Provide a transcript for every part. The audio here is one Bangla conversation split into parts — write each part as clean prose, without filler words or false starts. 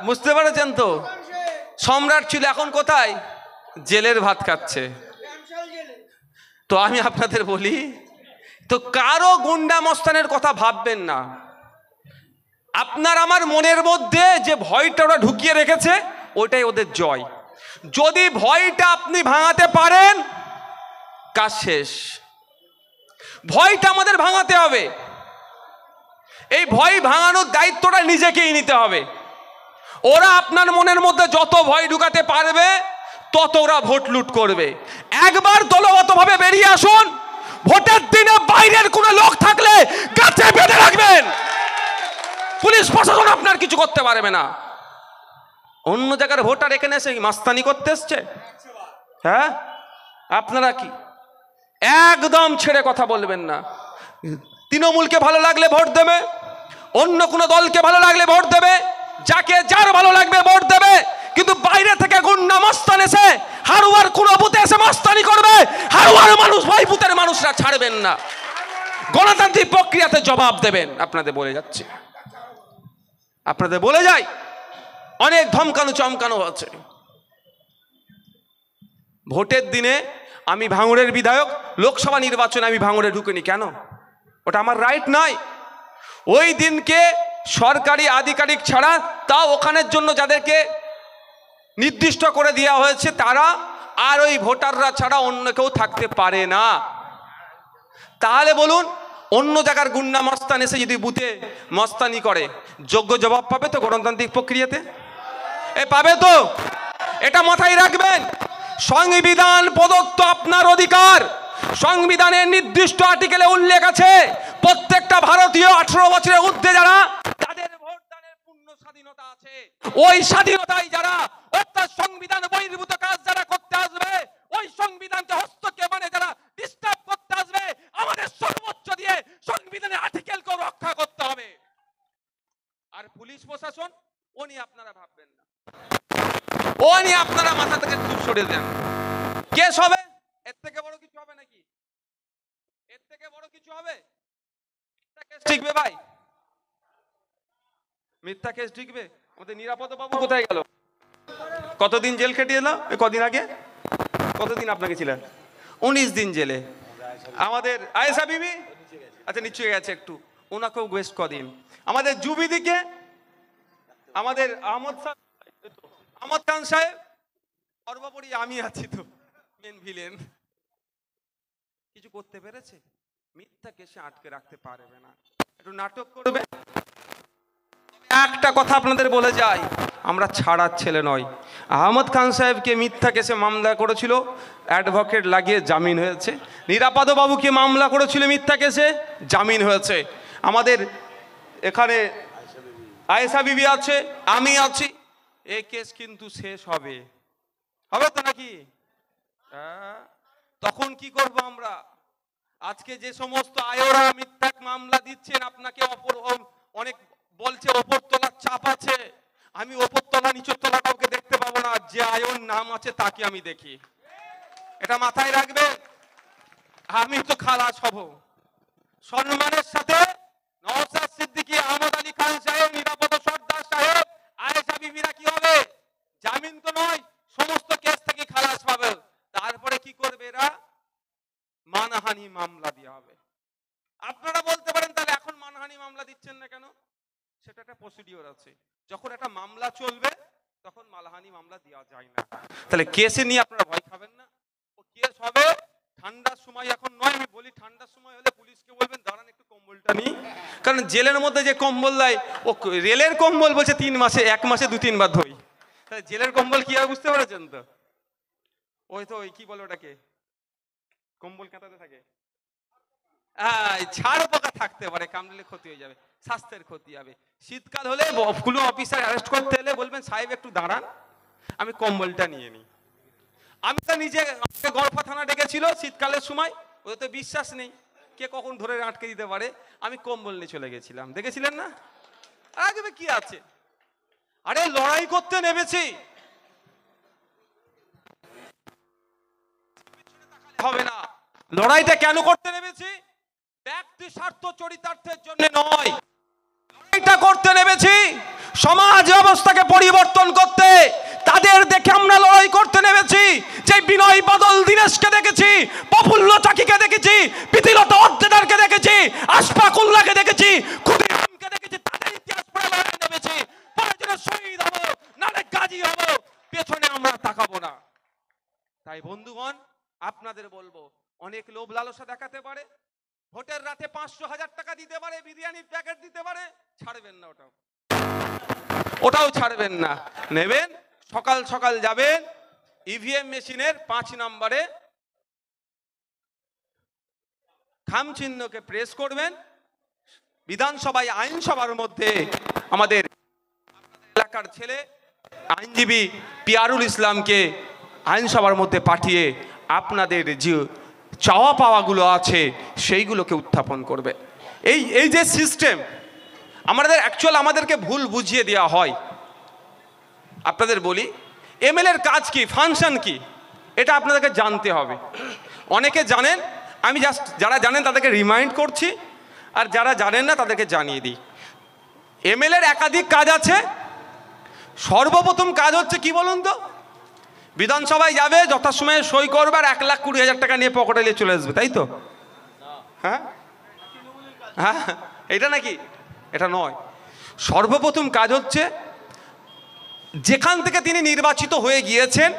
বুঝতে পেরেছেন তো? সম্রাট ছিল, এখন কোথায়? জেলের ভাত খাচ্ছে। তো আমি আপনাদের বলি, তো কারো গুন্ডা মস্তানের কথা ভাববেন না। আপনার আমার মনের মধ্যে যে ভয়টা ওরা ঢুকিয়ে রেখেছে, ওইটাই ওদের জয়। যদি ভয়টা আপনি ভাঙাতে পারেন, কাজ শেষ। ভয়টা আমাদের ভাঙাতে হবে। এই ভয় ভাঙানোর দায়িত্বটা নিজেকেই নিতে হবে। ওরা আপনার মনের মধ্যে যত ভয় ঢুকাতে পারবে, তত ওরা ভোট লুট করবে। একবার দলগতভাবে বেরিয়ে আসুন। ভোটের দিনে বাইরের কোনো লোক থাকলে গাছে বেঁধে রাখবেন। পুলিশ প্রশাসন আপনার কিছু করতে পারবে না। অন্য জায়গার ভোটার এখানে এসে মাস্তানি করতে এসছে? হ্যাঁ, আপনারা কি একদম ছেড়ে কথা বলবেন না। তৃণমূলকে ভালো লাগলে ভোট দেবে, অন্য কোনো দলকে ভালো লাগলে ভোট দেবে, যাকে যার ভালো লাগবে ভোট দেবে। কিন্তু বাইরে থেকে গুন্ডা মস্তান এসে হারুয়ার কোনো বুথে এসে মস্তানি করবে, হারুয়ার মানুষ ভাই বুথের মানুষরা ছাড়বেন না। গণতান্ত্রিক প্রক্রিয়াতে জবাব দেবেন। আপনাদের বলে যাচ্ছে, আপনাদের বলে যাই, অনেক ধমকানো চমকানো আছে। ভোটের দিনে আমি ভাঙড়ের বিধায়ক, লোকসভা নির্বাচনে আমি ভাঙড়ে ঢুকিনি। কেন? ওটা আমার রাইট নয়। ওই দিনকে সরকারি আধিকারিক ছাড়া, তাও ওখানের জন্য যাদেরকে নির্দিষ্ট করে দেওয়া হয়েছে তারা আর ওই ভোটাররা ছাড়া অন্য কেউ থাকতে পারে না। তাহলে বলুন, অন্য জায়গার গুন্ডা মস্তান এসে যদি বুথে মস্তানি করে, যোগ্য জবাব পাবে তো গণতান্ত্রিক প্রক্রিয়াতে? পাবে তো? এটা মাথায় রাখবেন। সংবিধান প্রদত্ত আপনার অধিকার। সংবিধানের নির্দিষ্ট আর্টিকেলে উল্লেখ আছে, প্রত্যেকটা ভারতীয় 18 বছরের ঊর্ধ্বে যারা, তাদের ভোটদানের পূর্ণ স্বাধীনতা আছে। ওই স্বাধীনতায় যারা, অর্থাৎ সংবিধান বহির্ভূত কাজ যারা করতে আসবে, ওই সংবিধানকে হস্তক্ষেপ মানে যারা ডিস্টার্ব করতে আসবে, আমাদের সর্বোচ্চ দিয়ে সংবিধানের আর্টিকেলকে রক্ষা করতে হবে। আর পুলিশ প্রশাসন, ও নিয়ে আপনারা ভাববেন না, ও নিয়ে আপনারা মাথা থেকে চুপ সরিয়ে দেন। কেস হবে, এর থেকে বড় কিছু হবে নাকি? এর থেকে বড় কিছু হবে? কেস টিকবে ভাই? মিথ্যা কেস টিকবে? আমাদের নিরাপদ বাবু কোথায় গেল? কতদিন জেল খেটে এলো? কদিন আগে কতদিন আপনাকে ছিলেন? 19 দিন জেলে। আমাদের আয়েশা বিবি, আচ্ছা নিশ্চয়ই গেছে একটু, ওনাকেও ওয়েস্ট কদিন। আমাদের জুবিদিকে, আমাদের আহমদ খান সাহেব, সর্বোপরি আমি আছি তো মেন ভিলেন। কিছু করতে পেরেছে? মিথ্যা কেসে আটকে রাখতে পারবে না, একটু নাটক করবে। একটা কথা আপনাদের বলে যাই, আমরা ছাড়ার ছেলে নয়। আহমদ খান সাহেবকে মিথ্যা কেসে মামলা করেছিল, অ্যাডভোকেট লাগিয়ে জামিন হয়েছে। নিরাপদ বাবুকে মামলা করেছিল মিথ্যা কেসে, জামিন হয়েছে। আমাদের এখানে আয়েশা বিবি আছে, আমি আছি। এই কেস কিন্তু শেষ হবে, হবে তো নাকি? তখন কি করব আমরা? আজকে যে সমস্ত আয়োরা মিথ্যা মামলা দিচ্ছেন, আপনাকে অনেক বলছে ওপর তলার চাপ আছে। আমি ওপর তলা নিচের তলা কাউকে দেখতে পাবো না, যে আয়োর নাম আছে তাকে আমি দেখি। এটা মাথায় রাখবে। আমি তো খালাস হব সম্মানের সাথে। নওশাদ সিদ্দিকী, আহমদ আলী খান সাহেব, নিরাপদ সর্দার সাহেব, আয়েশা বিবিরা কি হবে? জামিন তো নয়, সমস্ত কেস থেকে খালাস পাবে। তারপরে কি করবে এরা? মানহানি মামলা দেওয়া হবে। আপনারা বলতে পারেন, তাহলে এখন মানহানি মামলা দিচ্ছেন না কেন? সেটা একটা প্রসিডিওর আছে। যখন একটা মামলা চলবে তখন মানহানি মামলা দেওয়া যায় না। তাহলে কেসে নিয়ে আপনারা ভয় খাবেন না। ও কেস হবে ঠান্ডার সময়, এখন নয়। আমি বলি ঠান্ডার সময় হলে পুলিশকে বলবেন দাঁড়ান একটু কম্বলটা নিই, কারণ জেলের মধ্যে যে কম্বল দেয়, ও রেলের কম্বল বলছে 3 মাসে 1 মাসে 2-3 বার ধোই। তাহলে জেলের কম্বল কি হয় বুঝতে পেরেছেন তো? ওই তো ওই কি বলে ওটাকে, কম্বল কাঁথাতে থাকে, ছাড় পোকা থাকতে পারে, কামড়লে ক্ষতি হয়ে যাবে, স্বাস্থ্যের ক্ষতি হবে। শীতকাল হলে কোনো অফিসার অ্যারেস্ট করতে এলে বলবেন সাহেব একটু দাঁড়ান, আমি কম্বলটা নিয়ে নিই। আমি তো নিজে, গড়ফা থানা ডেকেছিল শীতকালের সময়, ওদের তো বিশ্বাস নেই কে কখন ধরে আটকে দিতে পারে। আমি কম্বল নিয়ে চলে গেছিলাম, দেখেছিলেন না? আগে কি আছে, আরে লড়াই করতে নেমেছি, হবে না। লড়াইটা কেন করতে নেমেছি? ব্যক্তি স্বার্থ চরিতার্থের জন্য নয়। লড়াইটা করতে নেমেছি সমাজ ব্যবস্থাকে পরিবর্তন করতে তাদের দেখে আমরা লড়াই করতে নেমেছি। যে বিনয় বাদল দীনেশকে দেখেছি, প্রফুল্ল চাকিকে দেখেছি, প্রীতিলতা ওয়াদ্দেদারকে দেখেছি, আশফাকুল্লাহকে দেখেছি, ক্ষুদিরামকে দেখেছি, তাদের ইতিহাস পড়ে লড়াই নেমেছি। প্রয়োজনে শহীদ হব, নালে গাজী হব, পেছনে আমরা তাকাবো না। তাই বন্ধুগণ, আপনাদের বলবো, অনেক লোভ লালসা দেখাতে পারে, ভোটের রাতে 500,000 টাকা দিতে পারে, বিরিয়ানির প্যাকেট দিতে পারে, ছাড়বেন না, ওটাও ছাড়বেন না। নেবেন, সকাল সকাল যাবেন, ইভিএম মেশিনের 5 নম্বরে খাম চিহ্নকে প্রেস করবেন। বিধানসভায় আইনসভার মধ্যে আমাদের এলাকার ছেলে আইনজীবী পিয়ারুল ইসলামকে আইনসভার মধ্যে পাঠিয়ে আপনাদের যে চাওয়া পাওয়াগুলো আছে সেইগুলোকে উত্থাপন করবে। এই যে সিস্টেম আমাদেরকে ভুল বুঝিয়ে দেওয়া হয়। আপনাদের বলি, এমএলএর কাজ কি, ফাংশন কি, এটা আপনাদেরকে জানতে হবে। অনেকে জানেন, আমি জাস্ট যারা জানেন তাদেরকে রিমাইন্ড করছি, আর যারা জানেন না তাদেরকে জানিয়ে দিই। এমএলএর একাধিক কাজ আছে। সর্বপ্রথম কাজ হচ্ছে কি বলুন তো, বিধানসভায় যাবে, যথাসময়ে সই করবে, আর 1,20,000 টাকা নিয়ে পকেটে নিয়ে চলে আসবে, তাই তো? হ্যাঁ হ্যাঁ, এটা নাকি? এটা নয়। সর্বপ্রথম কাজ হচ্ছে, যেখান থেকে তিনি নির্বাচিত হয়ে গিয়েছেন,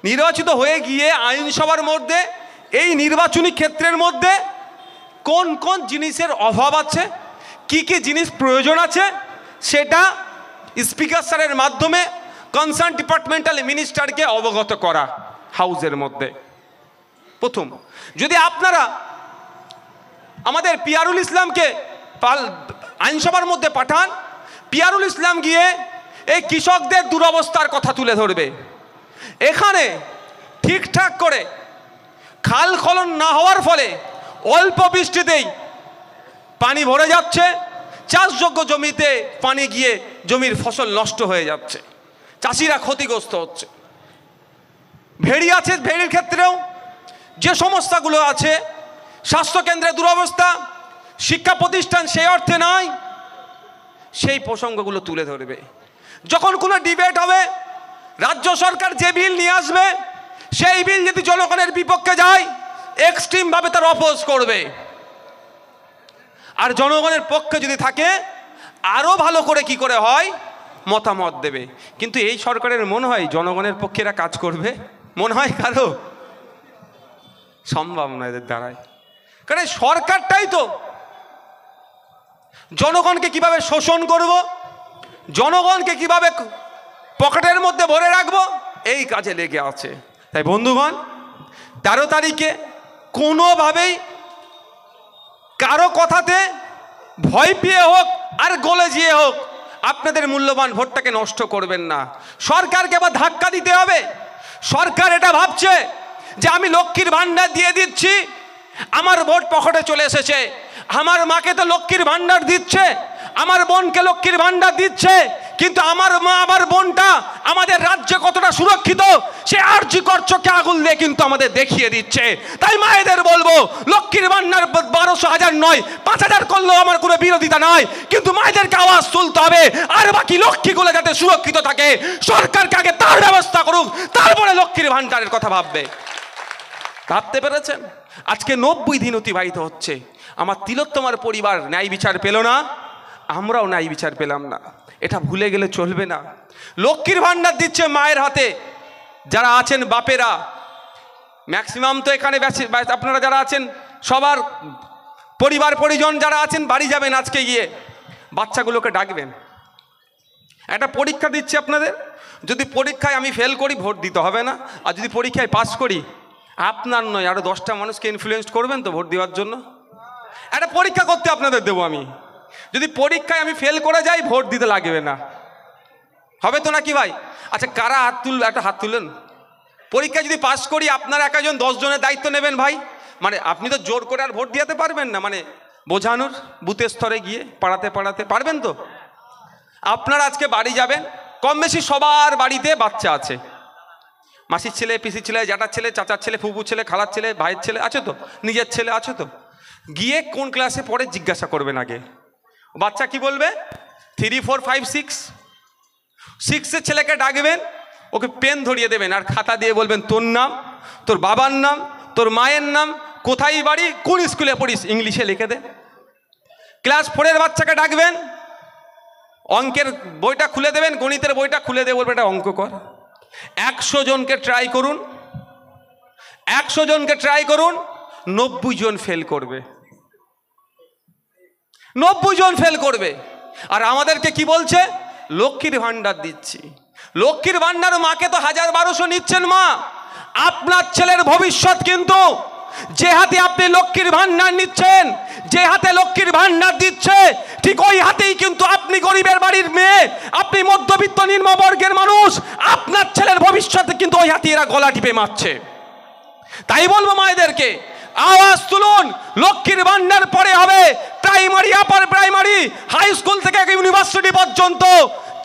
নির্বাচিত হয়ে গিয়ে আইনসভার মধ্যে এই নির্বাচনী ক্ষেত্রের মধ্যে কোন কোন জিনিসের অভাব আছে, কি কি জিনিস প্রয়োজন আছে, সেটা স্পিকার স্যারের মাধ্যমে কনসার্ন ডিপার্টমেন্টাল মিনিস্টারকে অবগত করা হাউসের মধ্যে। প্রথম, যদি আপনারা আমাদের পিয়ারুল ইসলামকে আইনসভার মধ্যে পাঠান, পিয়ারুল ইসলাম গিয়ে এই কৃষকদের দুরবস্থার কথা তুলে ধরবে। এখানে ঠিকঠাক করে খাল খনন না হওয়ার ফলে অল্প বৃষ্টিতেই পানি ভরে যাচ্ছে, চাষযোগ্য জমিতে পানি গিয়ে জমির ফসল নষ্ট হয়ে যাচ্ছে, চাষিরা ক্ষতিগ্রস্ত হচ্ছে। ভেড়ি আছে, ভেড়ির ক্ষেত্রেও যে সমস্যাগুলো আছে, স্বাস্থ্যকেন্দ্রের দুরবস্থা, শিক্ষা প্রতিষ্ঠান সেই অর্থে নয়, সেই প্রসঙ্গগুলো তুলে ধরবে। যখন কোনো ডিবেট হবে, রাজ্য সরকার যে বিল নিয়ে আসবে, সেই বিল যদি জনগণের বিপক্ষে যায়, এক্সট্রিমভাবে তার অপোজ করবে। আর জনগণের পক্ষে যদি থাকে, আরও ভালো করে কি করে হয় মতামত দেবে। কিন্তু এই সরকারের মনে হয় জনগণের পক্ষে এরা কাজ করবে? মনে হয় কারো? সম্ভব নয় এদের দ্বারাই। কারণ সরকারটাই তো জনগণকে কিভাবে শোষণ করব, জনগণকে কিভাবে পকেটের মধ্যে ভরে রাখবো, এই কাজে লেগে আছে। তাই বন্ধুগণ, 13 তারিখে কোনোভাবেই কারো কথাতে ভয় পেয়ে হোক আর গলে যেয়ে হোক আপনাদের মূল্যবান ভোটটাকে নষ্ট করবেন না। সরকারকে আবার ধাক্কা দিতে হবে। সরকার এটা ভাবছে যে আমি লক্ষ্মীর ভাণ্ডার দিয়ে দিচ্ছি, আমার ভোট পকেটে চলে এসেছে, আমার মাকে তো লক্ষ্মীর ভাণ্ডার দিচ্ছে, আমার বোনকে লক্ষ্মীর ভাণ্ডার দিচ্ছে, কিন্তু আমার মা আমার বোনটা আমাদের রাজ্যে কতটা সুরক্ষিত সে আরজি করচকে আগুন দিয়ে কিন্তু আমাদের দেখিয়ে দিচ্ছে। তাই মায়েদের বলবো, লক্ষ্মীর ভাণ্ডার 1200 নয়, 5000 করলেও আমার কোনো বিরোধিতা নয়, কিন্তু মায়েদেরকে আওয়াজ তুলতে হবে। আর বাকি লক্ষ্মীগুলো যাতে সুরক্ষিত থাকে, সরকারকে আগে তার ব্যবস্থা করুক, তারপরে লক্ষ্মীর ভাণ্ডারের কথা ভাববে। ভাবতে পেরেছেন? আজকে 90 দিন অতিবাহিত হচ্ছে, আমার তিলোত্তমার পরিবার ন্যায় বিচার পেল না, আমরাও ন্যায় বিচার পেলাম না। এটা ভুলে গেলে চলবে না। লক্ষ্মীর ভাণ্ডার দিচ্ছে মায়ের হাতে, যারা আছেন বাপেরা, ম্যাক্সিমাম তো এখানে আপনারা যারা আছেন সবার পরিবার পরিজন যারা আছেন বাড়ি যাবেন, আজকে গিয়ে বাচ্চাগুলোকে ডাকবেন। একটা পরীক্ষা দিচ্ছে আপনাদের, যদি পরীক্ষায় আমি ফেল করি ভোট দিতে হবে না, আর যদি পরীক্ষায় পাস করি আপনার নয় আরও 10টা মানুষকে ইনফ্লুয়েন্স করবেন তো ভোট দেওয়ার জন্য। একটা পরীক্ষা করতে আপনাদের দেবো আমি, যদি পরীক্ষায় আমি ফেল করে যাই ভোট দিতে লাগবে না, হবে তো নাকি ভাই? আচ্ছা, কারা একটা হাত তুলেন। পরীক্ষায় যদি পাস করি আপনারা এক একজন 10 জনের দায়িত্ব নেবেন ভাই। মানে আপনি তো জোর করে আর ভোট দিতে পারবেন না, মানে বোঝানোর বুথের স্তরে গিয়ে পাড়াতে পারবেন তো? আপনারা আজকে বাড়ি যাবেন, কম বেশি সবার বাড়িতে বাচ্চা আছে, মাসির ছেলে, পিসির ছেলে, জ্যাঠার ছেলে, চাচার ছেলে, ফুপুর ছেলে, খালার ছেলে, ভাইয়ের ছেলে আছে তো, নিজের ছেলে আছে তো। গিয়ে কোন ক্লাসে পড়ে জিজ্ঞাসা করবেন আগে। বাচ্চা কি বলবে? 3, 4, 5, 6, 6-এর ছেলেকে ডাকবেন, ওকে পেন ধরিয়ে দেবেন আর খাতা দিয়ে বলবেন তোর নাম, তোর বাবার নাম, তোর মায়ের নাম, কোথায় বাড়ি, কোন স্কুলে পড়িস, ইংলিশে লিখে দে। ক্লাস 4-এর বাচ্চাকে ডাকবেন, অঙ্কের বইটা খুলে দেবেন, গণিতের বইটা খুলে দিয়ে বলবেন এটা অঙ্ক কর। 100 জনকে ট্রাই করুন, 100 জনকে ট্রাই করুন, 90 জন ফেল করবে, 90 জন ফেল করবে। আর আমাদেরকে কি বলছে, লক্ষ্মীর ভান্ডার দিচ্ছি। লক্ষ্মীর ভান্ডার মাকে তো 1000-1200 নিচ্ছেন মা, আপনার ছেলের ভবিষ্যৎ কিন্তু যে হাতে আপনি লক্ষ্মীর ভান্ডার নিচ্ছেন, যে হাতে লক্ষ্মীর ভান্ডার দিচ্ছে, ঠিক ওই হাতেই কিন্তু আপনি গরিবের বাড়ির মেয়ে, আপনি মধ্যবিত্ত নিম্নবর্গের মানুষ, আপনার ছেলের ভবিষ্যতে কিন্তু ওই হাতে এরা গলা টিপে মারছে। তাই বলবো মায়েদেরকে, আওয়াজ তুলুন। লক্ষ্মীর ভান্ডার পরে হবে primary, upper primary, high school থেকে ইউনিভার্সিটি পর্যন্ত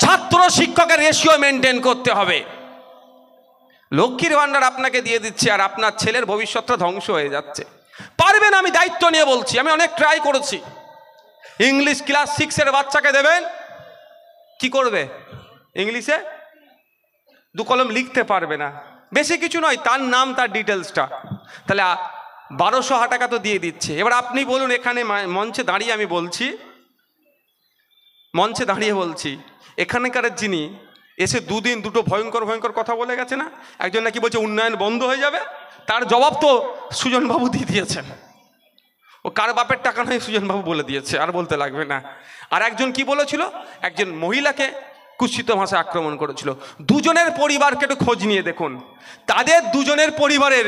ছাত্র শিক্ষকের রেশিও মেনটেন করতে হবে। লক্ষ্মীর ভান্ডার আপনাকে দিয়ে দিচ্ছে আর আপনার ছেলের ভবিষ্যৎটা ধ্বংস হয়ে যাচ্ছে। পারবেন, আমি দায়িত্ব নিয়ে বলছি, আমি অনেক ট্রাই করেছি। ইংলিশ ক্লাস 6-এর বাচ্চাকে দেবেন, কি করবে, ইংলিশে 2 কলম লিখতে পারবে না, বেশি কিছু নয়, তার নাম, তার ডিটেলসটা, তাহলে 1200 টাকা তো দিয়ে দিচ্ছে। এবার আপনি বলুন, এখানে মঞ্চে দাঁড়িয়ে আমি বলছি, মঞ্চে দাঁড়িয়ে বলছি, এখানকার যিনি এসে 2 দিন 2টো ভয়ঙ্কর ভয়ঙ্কর কথা বলে গেছে না, একজন নাকি বলছে উন্নয়ন বন্ধ হয়ে যাবে, তার জবাব তো সুজনবাবু দিয়ে দিয়েছেন। ও কার বাপের টাকা নয় সুজনবাবু বলে দিয়েছে, আর বলতে লাগবে না। আর একজন কি বলেছিল, একজন মহিলাকে কুৎসিত ভাষায় আক্রমণ করেছিল। দুজনের পরিবারকে একটু খোঁজ নিয়ে দেখুন, তাদের দুজনের পরিবারের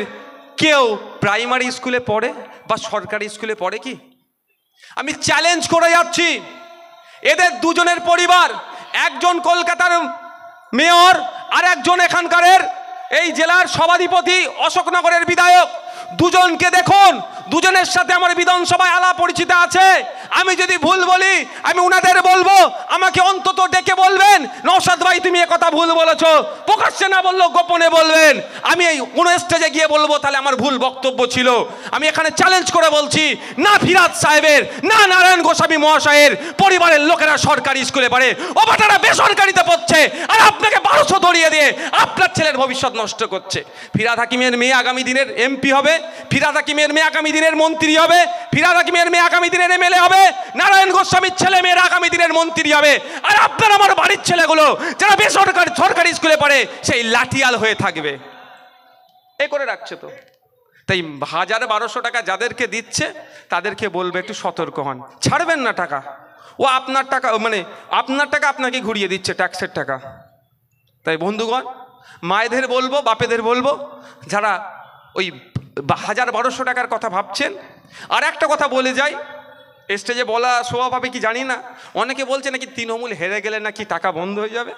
কেউ প্রাইমারি স্কুলে পড়ে বা সরকারি স্কুলে পড়ে কি? আমি চ্যালেঞ্জ করে যাচ্ছি, এদের দুজনের পরিবার, একজন কলকাতার মেয়র আর একজন এখানকারের এই জেলার সভাধিপতি, অশোকনগরের বিধায়ক, দুজনকে দেখুন, দুজনের সাথে আমার বিধানসভায় আলাপ পরিচিত আছে। আমি যদি ভুল বলি আমি উনাদের বলবো, আমাকে অন্তত ডেকে বলবেন নওশাদ ভাই তুমি কথা ভুল বলেছো, প্রকাশ্যে না বললেও গোপনে বলবেন, আমি এই কোনো স্টেজে গিয়ে বলবো তাহলে আমার ভুল বক্তব্য ছিল। আমি এখানে চ্যালেঞ্জ করে বলছি, না ফিরাদ সাহেবের, না নারায়ণ গোস্বামী মহাশয়ের পরিবারের লোকেরা সরকারি স্কুলে পড়ে, ও বাটারা বেসরকারিতে পড়ছে, আর আপনাকে 1200 ধরিয়ে দিয়ে আপনার ছেলের ভবিষ্যৎ নষ্ট করছে। ফিরাদ হাকিমের মেয়ে আগামী দিনের এমপি হবে, ফিরাদ হাকিমের মেয়ে আগামী দিনের মন্ত্রী হবে, ফিরাদ হাকিমের মেয়ে আগামী দিনের এমএলএ হবে, নারায়ণ গোস্বামীর ছেলে মেয়েরা আগামী দিনের মন্ত্রী হবে, আর আপনার আমার বাড়ির ছেলেগুলো যারা বেসরকারি সরকারি স্কুলে পড়ে সেই লাঠিয়াল হয়ে থাকবে। এ করে রাখছে তো। তাই 1000-1200 টাকা যাদেরকে দিচ্ছে তাদেরকে বলবে একটু সতর্ক হন, ছাড়বেন না টাকা। ও আপনার টাকা, মানে আপনার টাকা আপনাকে ঘুরিয়ে দিচ্ছে, ট্যাক্সের টাকা। তাই বন্ধুগণ, মায়েদের বলবো, বাপেদের বলবো, যারা ওই 1000-1200 টাকার কথা ভাবছেন, আর একটা কথা বলে যাই, স্টেজে বলা স্বভাব হবে কি জানি না, অনেকে বলছে নাকি তৃণমূল হেরে গেলে নাকি টাকা বন্ধ হয়ে যাবে,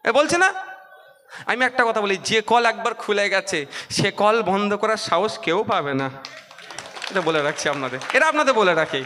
বলছে না। আমি একটা কথা বলি, যে কল একবার খুলে গেছে সে কল বন্ধ করার সাহস কেউ পাবে না, এটা বলে রাখছি আপনাদের, এটা আপনাদের বলে রাখি।